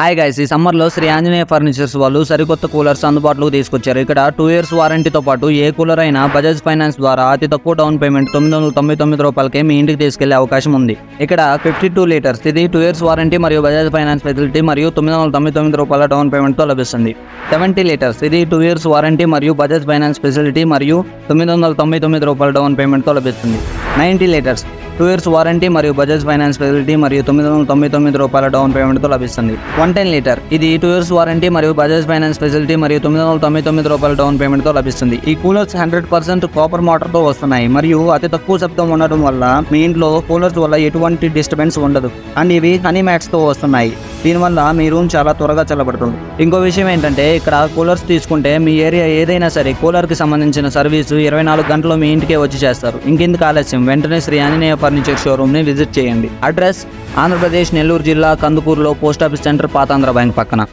Hi guys, ఈ సమ్మర్లో Shri Anjaneya furnitures వాళ్ళు సరికొత్త కూలర్స్ అందుబాటులోకి తీసుకొచ్చారు. ఇక్కడ 2 years వారంటీతో పాటు ఏ కూలర్ అయినా బజాజ్ ఫైనాన్స్ ద్వారా అతి తక్కువ డౌన్ పేమెంట్ ₹999 మీ ఇంటికి తీసుకెళ్లే అవకాశం ఉంది. ఇక్కడ 52 లీటర్స్, ఇది 2 years వారంటీ మరియు బజాజ్ ఫైనాన్స్ ఫెసిలిటీ మరియు ₹999 డౌన్ పేమెంట్ తో లభిస్తుంది. 70 లీటర్స్, ఇది 2 years వారంటీ మరియు బజాజ్ ఫైనాన్స్ ఫెసిలిటీ మరియు ₹999 డౌన్ పేమెంట్ తో లభిస్తుంది. 90 లీటర్స్, 2 years వారంటీ మరియు బజాజ్ ఫైనాన్స్ ఫెసిలిటీ మరియు ₹999 డౌన్ పేమెంట్ తో లభిస్తుంది. 110 లీటర్, ఇది 2 years వారంటీ మరియు బజాజ్ ఫైనాన్స్ ఫెసిలిటీ మరియు ₹999 డౌన్ పేమెంట్ తో లభిస్తుంది. ఈ కూలర్స్ 100% కాపర్ మోటార్ తో వస్తున్నాయి మరియు అతి తక్కువ శబ్దం ఉండడం వల్ల మీ ఇంట్లో కూలర్స్ వల్ల ఎటువంటి డిస్టర్బెన్స్ ఉండదు. అండ్ ఇవి హనీ మ్యాట్స్ తో వస్తున్నాయి. దీనివల్ల మీ రూమ్ చాలా త్వరగా చల్లబడుతుంది. ఇంకో విషయం ఏంటంటే, ఇక్కడ కూలర్స్ తీసుకుంటే మీ ఏరియా ఏదైనా సరే కూలర్ కి సంబంధించిన సర్వీసు 24 గంటలు మీ ఇంటికే వచ్చి చేస్తారు. ఇంకెందుకు ఆలస్యం, వెంటనే శ్రీ ఆంజనేయ ఫర్నిచర్ షోరూమ్ ని విజిట్ చేయండి. అడ్రస్ ఆంధ్రప్రదేశ్ నెల్లూరు జిల్లా కందుకూరులో పోస్ట్ ఆఫీస్ సెంటర్, పాతాంధ్ర బ్యాంక్ పక్కన.